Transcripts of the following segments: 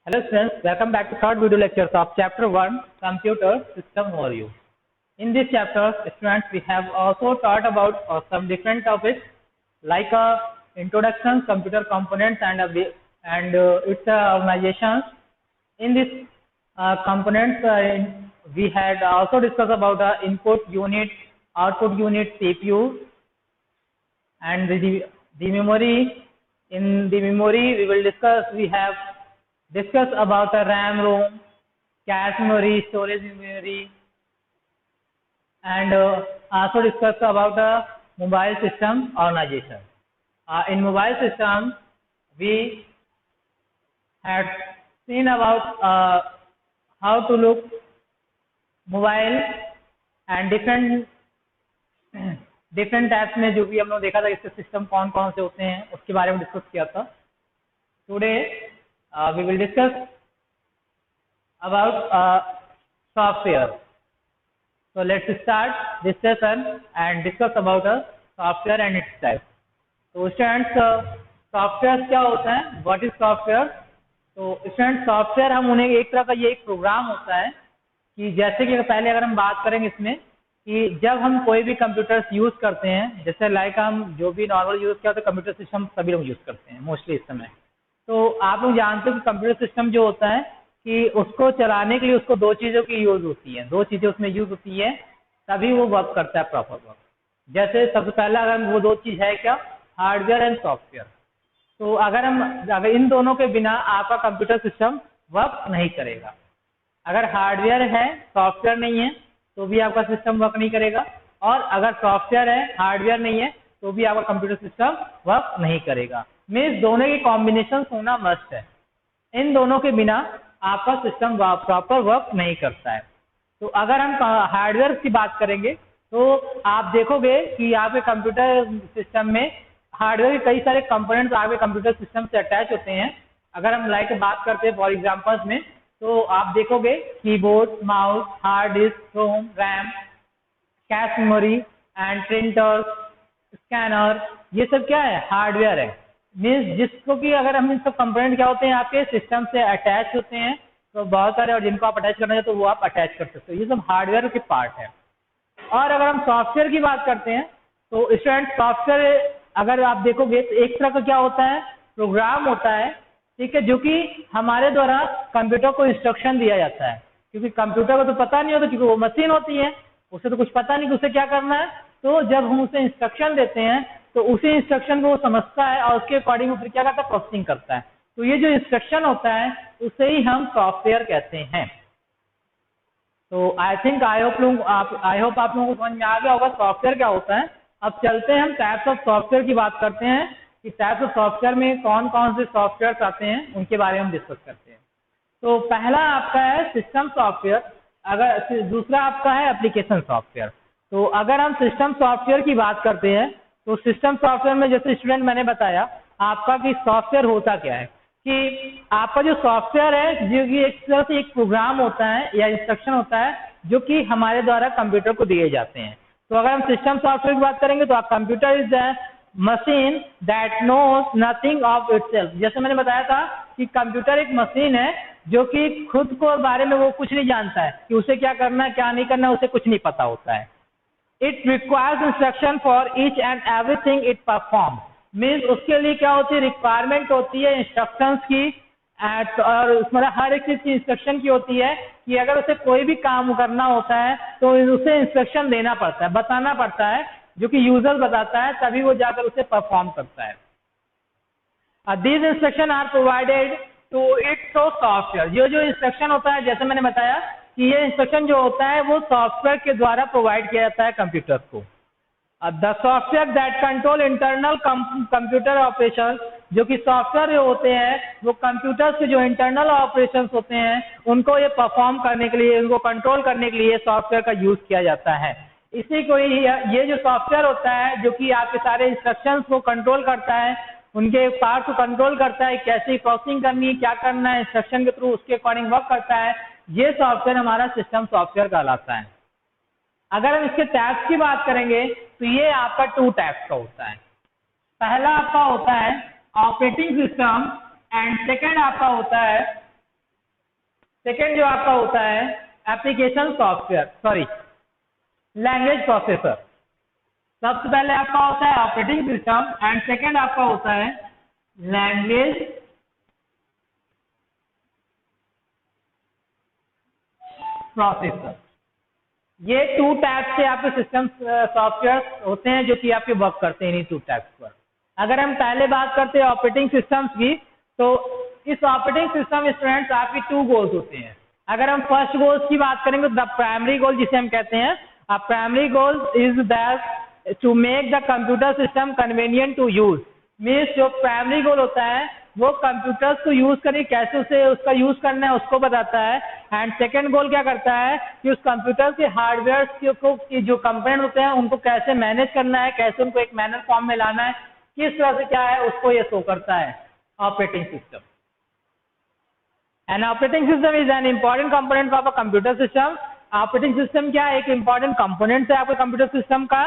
Hello students, welcome back to third video lecture of chapter 1 Computer System Overview. In this chapter, students, we have also taught about some different topics like introduction, computer components and its organizations. In this components, we had also discussed about input unit, output unit, CPU, and the memory. In the memory, we have discuss about the RAM, ROM, cache memory, storage memory, and also discuss about the mobile system organization. In mobile system, we had seen about how to look mobile and different types में जो भी हम लोग देखा था इसके system कौन कौन से होते हैं उसके बारे में डिस्कस किया था. Today we will discuss about software. So let's start this session and discuss about software and its types. So students, software क्या होता है? What is software? तो students, software हम उन्हें एक तरह का ये एक प्रोग्राम होता है कि जैसे कि पहले अगर हम बात करेंगे इसमें कि जब हम कोई भी कंप्यूटर्स यूज करते हैं, जैसे लाइक हम जो भी नॉर्मल यूज किया तो कंप्यूटर सिस्टम सभी लोग यूज करते हैं मोस्टली इस समय. तो आप लोग जानते हो कि कंप्यूटर सिस्टम जो होता है कि उसको चलाने के लिए उसको दो चीज़ों की यूज होती है, दो चीज़ें उसमें यूज होती है तभी वो वर्क करता है प्रॉपर वर्क. जैसे सबसे पहला अगर वो दो चीज़ है क्या, हार्डवेयर एंड सॉफ्टवेयर. तो अगर इन दोनों के बिना आपका कंप्यूटर सिस्टम वर्क नहीं करेगा. अगर हार्डवेयर है सॉफ्टवेयर नहीं है तो भी आपका सिस्टम वर्क नहीं करेगा, और अगर सॉफ्टवेयर है हार्डवेयर नहीं है तो भी आपका कंप्यूटर सिस्टम वर्क नहीं करेगा. मीन्स दोनों के कॉम्बिनेशन होना मस्ट है. इन दोनों के बिना आपका सिस्टम प्रॉपर वर्क नहीं करता है. तो अगर हम हार्डवेयर की बात करेंगे तो आप देखोगे कि आपके कंप्यूटर सिस्टम में हार्डवेयर के कई सारे कंपोनेंट्स आपके कंप्यूटर सिस्टम से अटैच होते हैं. अगर हम लाइक बात करते हैं फॉर एग्जाम्पल्स में तो आप देखोगे keyboard, mouse, hard disk, ROM, RAM, cache memory and printer, scanner, ये सब क्या है, हार्डवेयर है. मीन्स जिसको कि अगर हम इन सब कंपोनेंट क्या होते हैं आपके सिस्टम से अटैच होते हैं तो बहुत सारे, और जिनको आप अटैच करना चाहते हो तो वो आप अटैच कर सकते हो. ये सब हार्डवेयर के पार्ट है. और अगर हम सॉफ्टवेयर की बात करते हैं तो स्टूडेंट सॉफ्टवेयर अगर आप देखोगे तो एक तरह का क्या होता है, प्रोग्राम होता है, ठीक है, जो कि हमारे द्वारा कंप्यूटर को इंस्ट्रक्शन दिया जाता है. क्योंकि कंप्यूटर को तो पता नहीं होता क्योंकि वो मशीन होती है, उसे तो कुछ पता नहीं कि उसे क्या करना है. तो जब हम उसे इंस्ट्रक्शन देते हैं तो उसी इंस्ट्रक्शन को वो समझता है और उसके अकॉर्डिंग वो फिर क्या करता है, प्रोसेसिंग करता है. तो ये जो इंस्ट्रक्शन होता है उसे ही हम सॉफ्टवेयर कहते हैं. तो आई होप आप लोगों को समझ में आ गया होगा सॉफ्टवेयर क्या होता है. अब चलते हैं हम टाइप्स ऑफ सॉफ्टवेयर की बात करते हैं कि टाइप्स ऑफ सॉफ्टवेयर में कौन कौन से सॉफ्टवेयर आते हैं उनके बारे में हम डिस्कस करते हैं. तो पहला आपका है सिस्टम सॉफ्टवेयर, अगर दूसरा आपका है एप्लीकेशन सॉफ्टवेयर. तो अगर हम सिस्टम सॉफ्टवेयर की बात करते हैं तो सिस्टम सॉफ्टवेयर में जैसे स्टूडेंट मैंने बताया आपका कि सॉफ्टवेयर होता क्या है, कि आपका जो सॉफ्टवेयर है जो कि एक तरह से एक प्रोग्राम होता है या इंस्ट्रक्शन होता है जो कि हमारे द्वारा कंप्यूटर को दिए जाते हैं. तो अगर हम सिस्टम सॉफ्टवेयर की बात करेंगे तो आप computer is the machine that knows nothing of itself. जैसे मैंने बताया था कि कंप्यूटर एक मशीन है जो कि खुद को बारे में वो कुछ नहीं जानता है कि उसे क्या करना है क्या नहीं करना है, उसे कुछ नहीं पता होता है. It requires instruction for each and everything it performs. Means उसके लिए क्या होती है, रिक्वायरमेंट होती है इंस्ट्रक्शंस की, और उसमें हर एक चीज की इंस्ट्रक्शन की होती है कि अगर उसे कोई भी काम करना होता है तो उसे इंस्ट्रक्शन देना पड़ता है, बताना पड़ता है, जो कि यूजर बताता है तभी वो जाकर उसे परफॉर्म करता है. These instructions are provided to it through software. जो इंस्ट्रक्शन होता है जैसे मैंने बताया कि ये इंस्ट्रक्शन जो होता है वो सॉफ्टवेयर के द्वारा प्रोवाइड किया जाता है कंप्यूटर को. The software that control internal computer operation, जो कि सॉफ्टवेयर जो होते हैं वो कंप्यूटर के जो इंटरनल ऑपरेशंस होते हैं उनको ये परफॉर्म करने के लिए, उनको कंट्रोल करने के लिए सॉफ्टवेयर का यूज किया जाता है. इसी को ये जो सॉफ्टवेयर होता है जो कि आपके सारे इंस्ट्रक्शंस को कंट्रोल करता है, उनके पार्ट को कंट्रोल करता है, कैसी प्रोसेसिंग करनी है, क्या करना है, इंस्ट्रक्शन के थ्रू उसके अकॉर्डिंग वर्क करता है, ये सॉफ्टवेयर हमारा सिस्टम सॉफ्टवेयर कहलाता है. अगर हम इसके टाइप्स की बात करेंगे तो ये आपका 2 टाइप्स का होता है. पहला आपका होता है ऑपरेटिंग सिस्टम एंड सेकेंड आपका होता है सेकेंड जो आपका होता है application software, sorry language processor. सबसे पहले आपका होता है ऑपरेटिंग सिस्टम एंड सेकेंड आपका होता है लैंग्वेज प्रोसेसर। ये टू टाइप से आपके सिस्टम सॉफ्टवेयर होते हैं जो कि आपके वर्क करते हैं इन टू टाइप्स पर। अगर हम पहले बात करते हैं ऑपरेटिंग सिस्टम्स की, तो इस ऑपरेटिंग सिस्टम स्टूडेंट्स आपकी टू गोल्स होते हैं। अगर हम फर्स्ट गोल्स की बात करेंगे तो द प्राइमरी गोल जिसे हम कहते हैं, a primary goal is that to make the computer system convenient to use. Means जो प्राइमरी गोल होता है वो कंप्यूटर्स को यूज करके कैसे उसे उसका यूज करना है उसको बताता है। एंड सेकेंड गोल क्या करता है कि उस कंप्यूटर के हार्डवेयर को की जो कंपोनेंट होते हैं उनको कैसे मैनेज करना है, कैसे उनको एक मैनर फॉर्म में लाना है, किस तरह से क्या है उसको ये शो करता है operating system. An operating system is an important component of a computer system. Operating system क्या है, एक इंपॉर्टेंट कंपोनेंट है आपके कंप्यूटर सिस्टम का,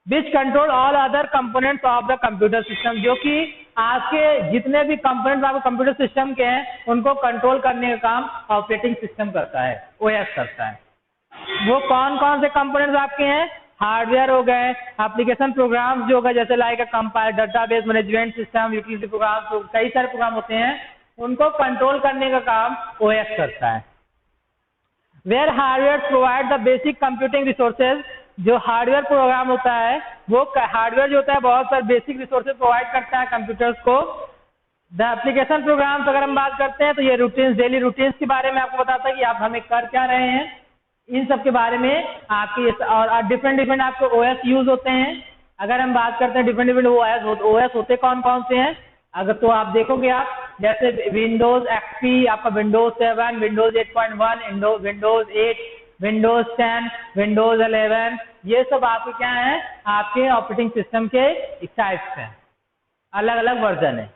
which control all other components of the computer system. जो कि आपके जितने भी कंपोनेंट्स आपके कंप्यूटर सिस्टम के हैं उनको कंट्रोल करने का काम ऑपरेटिंग सिस्टम करता है, ओएस करता है। वो कौन कौन से कंपोनेंट्स आपके हैं, हार्डवेयर हो गए, एप्लीकेशन प्रोग्राम्स जो हो गए जैसे like compiler, database management system, utility programme, तो कई सारे प्रोग्राम होते हैं, उनको कंट्रोल करने का काम ओएस करता है। Where hardware provide the basic computing resources. जो हार्डवेयर प्रोग्राम होता है वो हार्डवेयर जो होता है बहुत सारे बेसिक रिसोर्सेज प्रोवाइड करता है कंप्यूटर्स को। द एप्लीकेशन प्रोग्राम्स अगर हम बात करते हैं तो ये रूटीन्स, डेली रूटीन्स के बारे में आपको बताता है कि आप हमें कर क्या रहे हैं, इन सब के बारे में आपकी और डिफरेंट डिफरेंट आपके ओएस यूज होते हैं। अगर हम बात करते हैं डिफरेंट डिफरेंट ओएस होते कौन कौन से हैं, अगर तो आप देखोगे आप जैसे विंडोज एक्सपी, आपका Windows 7, Windows 8.1, Windows 8, Windows 10, Windows 11, ये सब आपके क्या है आपके ऑपरेटिंग सिस्टम के टाइप्स हैं, अलग अलग वर्जन है।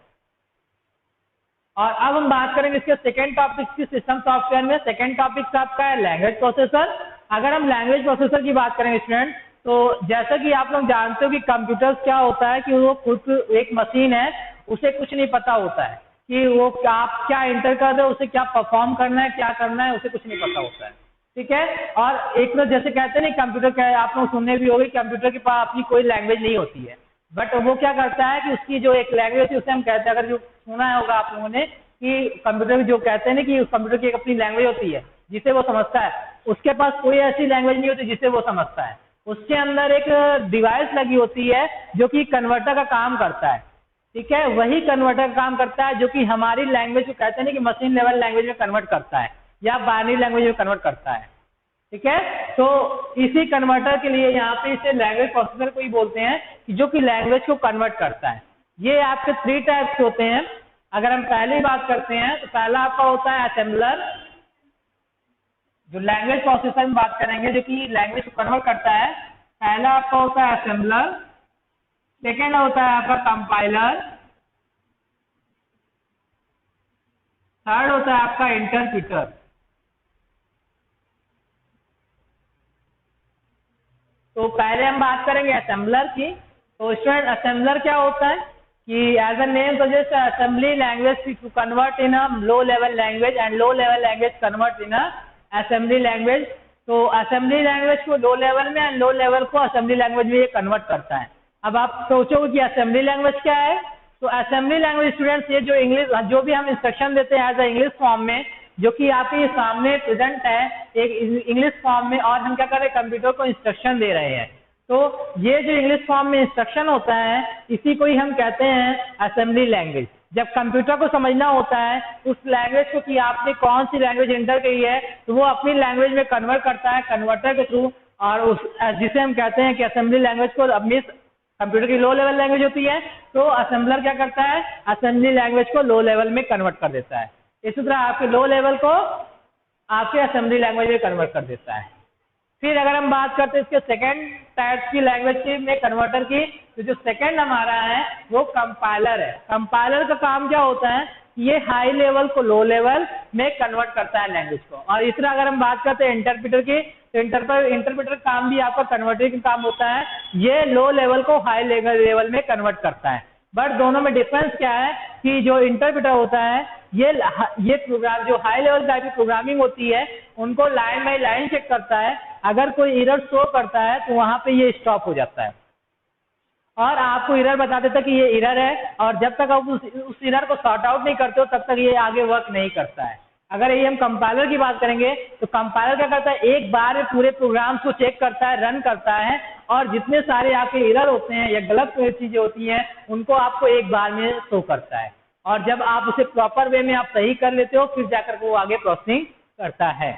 और अब हम बात करेंगे इसके सेकेंड टॉपिक की सिस्टम सॉफ्टवेयर में। सेकेंड टॉपिक आपका है लैंग्वेज प्रोसेसर। अगर हम लैंग्वेज प्रोसेसर की बात करेंगे स्टूडेंट, तो जैसा कि आप लोग जानते हो कि कंप्यूटर क्या होता है कि वो खुद एक मशीन है, उसे कुछ नहीं पता होता है कि वो आप क्या इंटर कर रहे हो, उसे क्या परफॉर्म करना है, क्या करना है, उसे कुछ नहीं पता होता है, ठीक है। और एक तो जैसे कहते हैं ना कंप्यूटर क्या है, आप लोग सुनने भी होंगे कंप्यूटर के पास अपनी कोई लैंग्वेज नहीं होती है, बट वो क्या करता है कि उसकी जो एक लैंग्वेज है उसे हम कहते हैं, अगर जो सुना होगा आप लोगों ने कि कंप्यूटर जो कहते हैं ना कि उस कंप्यूटर की एक अपनी लैंग्वेज होती है जिसे वो समझता है, उसके पास कोई ऐसी लैंग्वेज नहीं होती जिसे वो समझता है। उसके अंदर एक डिवाइस लगी होती है जो कि कन्वर्टर का काम करता है, ठीक है। वही कन्वर्टर का काम करता है जो कि हमारी लैंग्वेज को कहते हैं ना कि मशीन लेवल लैंग्वेज में कन्वर्ट करता है या बाइनरी लैंग्वेज में कन्वर्ट करता है, ठीक है। तो इसी कन्वर्टर के लिए यहाँ पे इसे लैंग्वेज प्रोसेसर को ही बोलते हैं कि जो कि लैंग्वेज को कन्वर्ट करता है। ये आपके 3 टाइप्स होते हैं। अगर हम पहली बात करते हैं तो पहला आपका होता है असेंबलर, जो लैंग्वेज प्रोसेसर में बात करेंगे जो कि लैंग्वेज को कन्वर्ट करता है। पहला आपका होता है असेंबलर, सेकेंड होता है आपका कंपाइलर, थर्ड होता है आपका इंटरप्रिटर। तो पहले हम बात करेंगे असेंबलर की। तो स्टूडेंट असेंबलर क्या होता है कि as a name suggest assembly language to convert in a low level language and low level language convert in a assembly language. तो असेंबली लैंग्वेज को लो लेवल में एंड लो लेवल को assembly language में ये convert करता है। अब आप सोचोगे कि असेंबली लैंग्वेज क्या है, तो असेंबली लैंग्वेज स्टूडेंट्स ये जो इंग्लिश जो भी हम इंस्ट्रक्शन देते हैं एज अ इंग्लिश फॉर्म में जो कि आपके सामने प्रेजेंट है एक इंग्लिश फॉर्म में, और हम क्या कर रहे हैं कंप्यूटर को इंस्ट्रक्शन दे रहे हैं। तो ये जो इंग्लिश फॉर्म में इंस्ट्रक्शन होता है इसी को ही हम कहते हैं असेंबली लैंग्वेज। जब कंप्यूटर को समझना होता है उस लैंग्वेज को कि आपने कौन सी लैंग्वेज एंटर की है तो वो अपनी लैंग्वेज में कन्वर्ट करता है कन्वर्टर के थ्रू, और उस जिसे हम कहते हैं कि असेंबली लैंग्वेज को अपनी कंप्यूटर की लो लेवल लैंग्वेज होती है तो असेंबलर क्या करता है असेंबली लैंग्वेज को लो लेवल में कन्वर्ट कर देता है। इसी तरह आपके लो लेवल को आपके असेंबली लैंग्वेज में कन्वर्ट कर देता है। फिर अगर हम बात करते हैं इसके सेकेंड टाइप की लैंग्वेज की में कन्वर्टर की, तो जो सेकेंड हमारा है वो कंपाइलर है। कंपाइलर का काम क्या होता है, ये हाई लेवल को लो लेवल में कन्वर्ट करता है लैंग्वेज को। और इस तरह अगर हम बात करते हैं इंटरप्रेटर की, तो इंटरप्रेटर काम भी आपका कन्वर्टर का काम होता है, ये लो लेवल को हाई लेवल में कन्वर्ट करता है। बट दोनों में डिफरेंस क्या है कि जो इंटरप्रेटर होता है ये प्रोग्राम जो हाई लेवल टाइप की प्रोग्रामिंग होती है उनको लाइन बाई लाइन चेक करता है। अगर कोई एरर शो करता है तो वहां पे ये स्टॉप हो जाता है और आपको एरर बता देता है कि ये एरर है, और जब तक आप उस एरर को सॉर्ट आउट नहीं करते हो तब तक ये आगे वर्क नहीं करता है। अगर ये हम कंपाइलर की बात करेंगे तो कंपाइलर क्या करता है, एक बार में पूरे प्रोग्राम्स को चेक करता है, रन करता है, और जितने सारे आपके एरर होते हैं या गलत चीजें होती हैं उनको आपको एक बार में शो करता है, और जब आप उसे प्रॉपर वे में आप सही कर लेते हो फिर जाकर वो आगे प्रोसेसिंग करता है।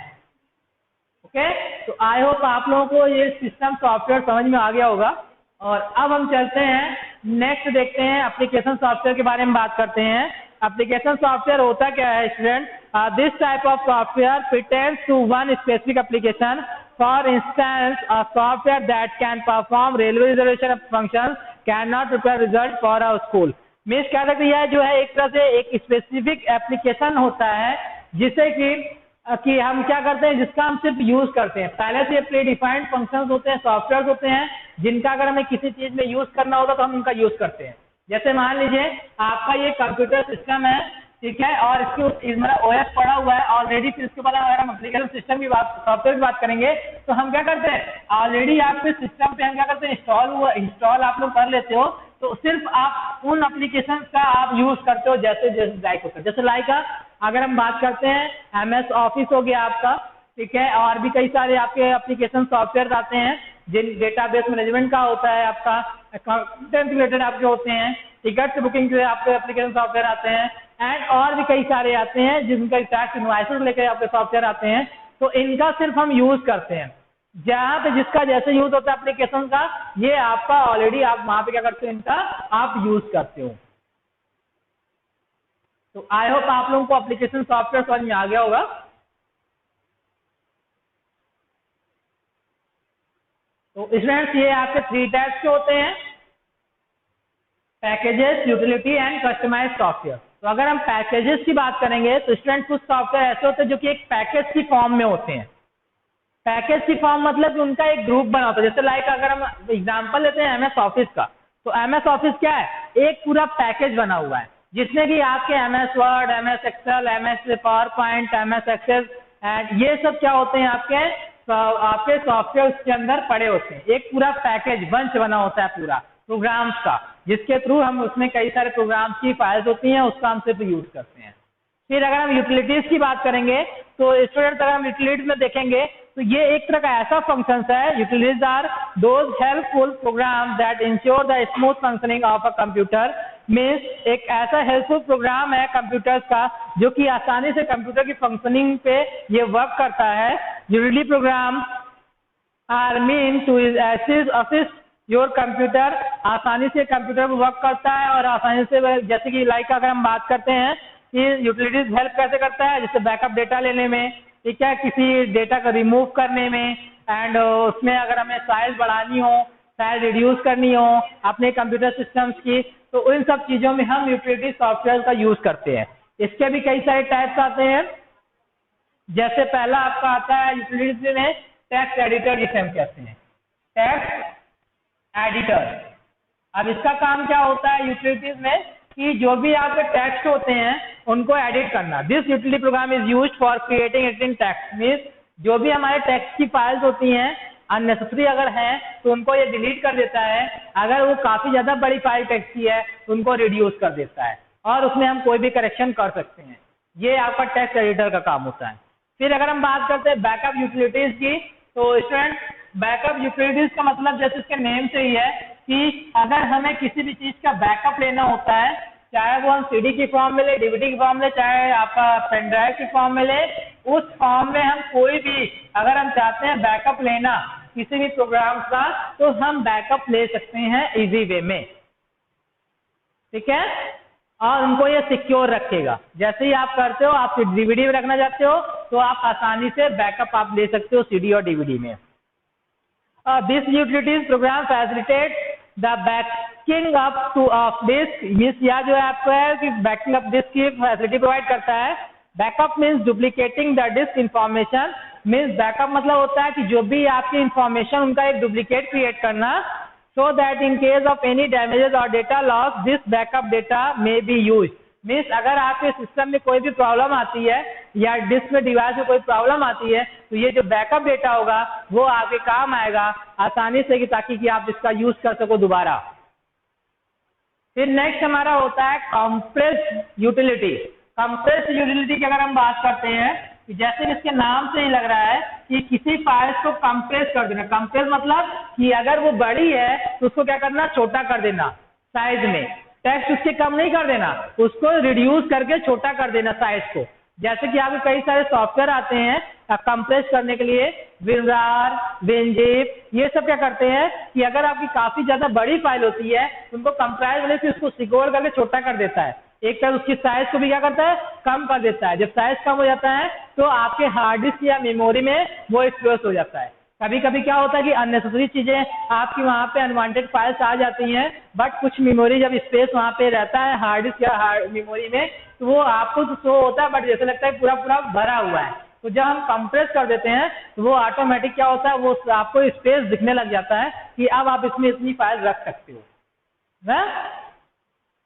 ओके, तो आई होप आप लोगों को ये सिस्टम सॉफ्टवेयर समझ में आ गया होगा। और अब हम चलते हैं नेक्स्ट, देखते हैं एप्लीकेशन सॉफ्टवेयर के बारे में बात करते हैं। एप्लीकेशन सॉफ्टवेयर होता क्या है student? This type of software pertains to one specific application. For instance, a software that can perform railway reservation functions cannot prepare result for a school. Means क्या करती है, जो है एक तरह से एक स्पेसिफिक एप्लीकेशन होता है जिसे कि हम क्या करते हैं, जिसका हम सिर्फ यूज करते हैं। पहले से प्री डिफाइंड फंक्शंस होते हैं, सॉफ्टवेयर होते हैं जिनका अगर हमें किसी चीज में यूज करना होगा तो हम उनका यूज करते हैं। जैसे मान लीजिए आपका ये कंप्यूटर सिस्टम है, ठीक है, और इसमें ओएस पड़ा हुआ है ऑलरेडी। फिर इसके बाद अगर हम एप्लीकेशन सिस्टम की बात, सॉफ्टवेयर की बात करेंगे तो हम क्या करते हैं, ऑलरेडी आपके सिस्टम पे हम क्या करते हैं, इंस्टॉल आप लोग कर लेते हो, तो सिर्फ आप उन एप्लीकेशन का आप यूज करते हो जैसे जैसे लाइक होता है। जैसे लाइक अगर हम बात करते हैं MS ऑफिस हो गया आपका, ठीक है, और भी कई सारे आपके एप्लीकेशन सॉफ्टवेयर आते हैं जिन डेटाबेस मैनेजमेंट का होता है, आपका अकाउंटेंट रिलेटेड आपके होते हैं, टिकट बुकिंग के आपके एप्लीकेशन सॉफ्टवेयर आते हैं, एंड और भी कई सारे आते हैं जिनका टैक्स इनवॉइसेस लेकर आपके सॉफ्टवेयर आते हैं। तो इनका सिर्फ हम यूज करते हैं, जहां पे जिसका जैसे यूज होता है एप्लीकेशन का, ये आपका ऑलरेडी आप वहां पे क्या करते हो, इनका आप यूज करते हो। तो आई होप आप लोगों को एप्लीकेशन सॉफ्टवेयर समझ में आ गया होगा। तो स्टूडेंट्स ये आपके 3 टाइप्स के होते हैं, packages, utility and customised software. तो अगर हम पैकेजेस की बात करेंगे तो स्टूडेंट्स कुछ सॉफ्टवेयर ऐसे होते हैं जो कि एक पैकेज की फॉर्म में होते हैं। पैकेज की फॉर्म मतलब कि उनका एक ग्रुप बना होता है। जैसे लाइक अगर हम एग्जांपल लेते हैं MS ऑफिस का, तो MS ऑफिस क्या है, एक पूरा पैकेज बना हुआ है जिसमें कि आपके MS Word, MS Excel, MS PowerPoint, MS Access and ये सब क्या होते हैं, आपके सॉफ्टवेयर के अंदर पड़े होते हैं। एक पूरा पैकेज बंच बना होता है पूरा प्रोग्राम्स का, जिसके थ्रू हम उसमें कई सारे प्रोग्राम्स की फाइल्स होती हैं, उसका हम सिर्फ यूज करते हैं। फिर अगर हम यूटिलिटीज की बात करेंगे तो स्टूडेंट अगर हम यूटिलिटीज में देखेंगे तो ये एक तरह का ऐसा फंक्शन है, utilities are those helpful program that ensure the smooth functioning of a computer. Means एक ऐसा हेल्पफुल प्रोग्राम है कंप्यूटर्स का जो कि आसानी से कंप्यूटर की फंक्शनिंग पे ये वर्क करता है। Utility program are mean to assist your computer, आसानी से कंप्यूटर पर वर्क करता है और आसानी से, जैसे कि लाइक अगर हम बात करते हैं कि यूटिलिटीज हेल्प कैसे करता है, जैसे बैकअप डेटा लेने में, ठीक है, किसी डेटा को रिमूव करने में, एंड उसमें अगर हमें साइज बढ़ानी हो, साइज रिड्यूस करनी हो अपने कंप्यूटर सिस्टम्स की, तो इन सब चीजों में हम यूटिलिटी सॉफ्टवेयर का यूज करते हैं। इसके भी कई सारे टाइप्स आते हैं। जैसे पहला आपका आता है यूटिलिटीज में टेक्स्ट एडिटर, जिसे हम कहते हैं टेक्स्ट एडिटर। अब इसका काम क्या होता है यूटिलिटीज में कि जो भी आपके टेक्स्ट होते हैं उनको एडिट करना। This utility programme is used for creating editing text. Means जो भी हमारे टेक्स्ट की फाइल्स होती हैं अननेसेसरी अगर हैं तो उनको ये डिलीट कर देता है, अगर वो काफी ज्यादा बड़ी फाइल टेक्स्ट की है तो उनको रिड्यूस कर देता है, और उसमें हम कोई भी करेक्शन कर सकते हैं। ये आपका टेक्स्ट एडिटर का काम होता है। फिर अगर हम बात करते हैं बैकअप यूटिलिटीज की, तो स्टूडेंट बैकअप यूटिलिटीज का मतलब जैसे इसके नेम से ही है कि अगर हमें किसी भी चीज का बैकअप लेना होता है, चाहे वो हम CD की फॉर्म में ले, DVD की फॉर्म में, चाहे आपका पेन ड्राइव की फॉर्म में ले, उस फॉर्म में हम कोई भी अगर हम चाहते हैं बैकअप लेना किसी भी प्रोग्राम का, तो हम बैकअप ले सकते हैं इजी वे में, ठीक है, और उनको ये सिक्योर रखेगा। जैसे ही आप करते हो, आप DVD में रखना चाहते हो तो आप आसानी से बैकअप आप ले सकते हो CD और DVD में। This utilities program facilitate the backing up to of disk. Means या जो है आपको है कि बैकिंग अप डिस्क की फैसिलिटी प्रोवाइड करता है। Backup means duplicating the disk information. Means backup मतलब होता है कि जो भी आपकी इंफॉर्मेशन उनका एक डुप्लीकेट क्रिएट करना, so that in case of any damages और data loss this backup data may be use. Means अगर आपके सिस्टम में कोई भी प्रॉब्लम आती है या डिस्क में डिवाइस में कोई प्रॉब्लम आती है तो ये जो बैकअप डेटा होगा वो आपके काम आएगा आसानी से, कि ताकि कि आप इसका यूज कर सको दोबारा। फिर नेक्स्ट हमारा होता है कंप्रेस्ड यूटिलिटी। कंप्रेस्ड यूटिलिटी की अगर हम बात करते हैं कि जैसे कि इसके नाम से ही लग रहा है कि किसी फाइल को कंप्रेस कर देना। कंप्रेस मतलब कि अगर वो बड़ी है तो उसको क्या करना, छोटा कर देना साइज में। टेक्स्ट उसके कम नहीं कर देना, उसको रिड्यूस करके छोटा कर देना साइज को। जैसे कि आपके कई सारे सॉफ्टवेयर आते हैं कंप्रेस करने के लिए, विनरार, विनजिप, ये सब क्या करते हैं कि अगर आपकी काफी ज्यादा बड़ी फाइल होती है उनको कंप्रेस करने से उसको सिक्योर करके छोटा कर देता है। एक तरह उसकी साइज को भी क्या करता है, कम कर देता है। जब साइज कम हो जाता है तो आपके हार्ड डिस्क या मेमोरी में वो स्पेस हो जाता है। कभी कभी क्या होता है कि अननेसेसरी चीजें आपकी वहां पे अनवांटेड फाइल्स आ जाती हैं, बट कुछ मेमोरी जब स्पेस वहां पे रहता है हार्ड डिस्क या मेमोरी में तो वो आपको तो शो होता है बट जैसे लगता है पूरा पूरा भरा हुआ है। तो जब हम कंप्रेस कर देते हैं तो वो ऑटोमेटिक क्या होता है, वो आपको स्पेस दिखने लग जाता है कि अब आप इसमें इतनी फाइल रख सकते हो ना।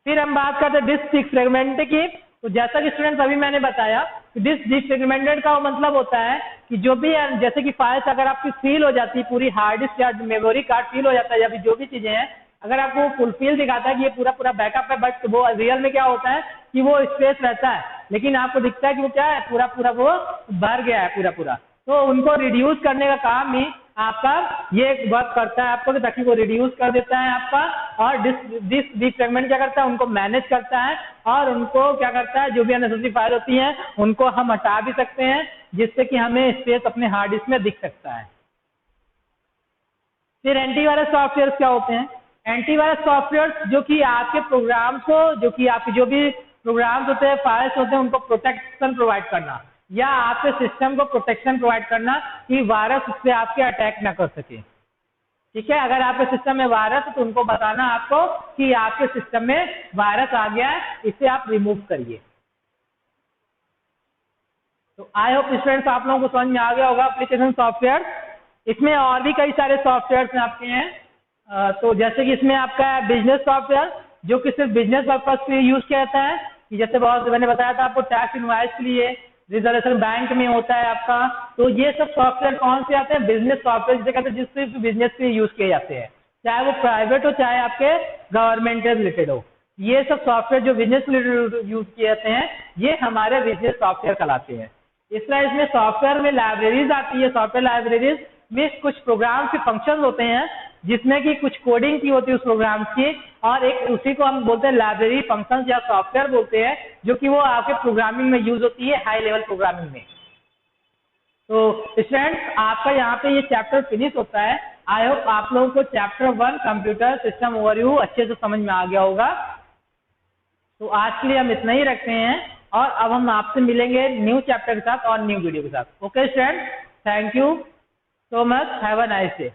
फिर हम बात करते हैं डिस्क डिफ्रेगमेंटेड की। तो जैसा कि स्टूडेंट्स अभी मैंने बताया कि डिस्क डिफ्रेगमेंटेड का मतलब होता है कि जो भी जैसे कि फाइल्स अगर आपकी फील हो जाती है, पूरी हार्ड डिस्क या मेमोरी कार्ड फील हो जाता है या फिर जो भी चीजें हैं, अगर आपको फुलफिल दिखाता है कि ये पूरा पूरा बैकअप है, बट वो रियल में क्या होता है कि वो स्पेस रहता है लेकिन आपको दिखता है कि वो क्या है, पूरा पूरा वो भर गया है पूरा पूरा। तो उनको रिड्यूस करने का काम ही आपका ये वर्क करता है आपको, ताकि वो रिड्यूस कर देता है आपका। और डिस्क डिफ्रेगमेंट क्या करता है, उनको मैनेज करता है और उनको क्या करता है, जो भी अननेसेसरी फाइल होती हैं उनको हम हटा भी सकते हैं जिससे कि हमें स्पेस अपने हार्ड डिस्क में दिख सकता है। फिर एंटीवायरस सॉफ्टवेयर क्या होते हैं? एंटीवायरस सॉफ्टवेयर जो कि आपके प्रोग्राम को, जो कि आपके जो भी प्रोग्राम्स होते हैं, फाइल्स होते हैं, उनको प्रोटेक्शन प्रोवाइड करना या आपके सिस्टम को प्रोटेक्शन प्रोवाइड करना कि वायरस उससे आपके अटैक ना कर सके। ठीक है, अगर आपके सिस्टम में वायरस है तो उनको बताना आपको कि आपके सिस्टम में वायरस आ गया है, इसे आप रिमूव करिए। तो आई होप स्टूडेंट्स आप लोगों को समझ में आ गया होगा एप्लीकेशन सॉफ्टवेयर। इसमें और भी कई सारे सॉफ्टवेयर आपके हैं। तो जैसे कि इसमें आपका है बिजनेस सॉफ्टवेयर, जो कि सिर्फ बिजनेस पर्पज के लिए यूज किया जाता है। कि जैसे बहुत मैंने बताया था आपको, टैक्स इनवॉइस के लिए, रिजर्वेशन बैंक में होता है आपका। तो ये सब सॉफ्टवेयर कौन से आते हैं? बिजनेस सॉफ्टवेयर जिसे कहते हैं, जिससे बिजनेस के लिए यूज किए जाते हैं, चाहे वो प्राइवेट हो चाहे आपके गवर्नमेंट से रिलेटेड हो। ये सब सॉफ्टवेयर जो बिजनेस रिलेटेड यूज किए जाते हैं ये हमारे बिजनेस सॉफ्टवेयर कहलाते हैं। इस तरह इसमें सॉफ्टवेयर में लाइब्रेरीज आती है। सॉफ्टवेयर लाइब्रेरीज में कुछ प्रोग्राम के फंक्शन होते हैं जिसमें कि कुछ कोडिंग की होती है उस प्रोग्राम की, और एक उसी को हम बोलते हैं लाइब्रेरी फंक्शन या सॉफ्टवेयर बोलते हैं, जो कि वो आपके प्रोग्रामिंग में यूज होती है, हाई लेवल प्रोग्रामिंग में। तो स्टूडेंट्स आपका यहाँ पे ये चैप्टर फिनिश होता है। आई होप आप लोगों को चैप्टर 1 कंप्यूटर सिस्टम ओवरव्यू अच्छे से समझ में आ गया होगा। तो आज के लिए हम इतना ही रखते हैं और अब हम आपसे मिलेंगे न्यू चैप्टर के साथ और न्यू वीडियो के साथ। Okay students, thank you so much, have a nice day.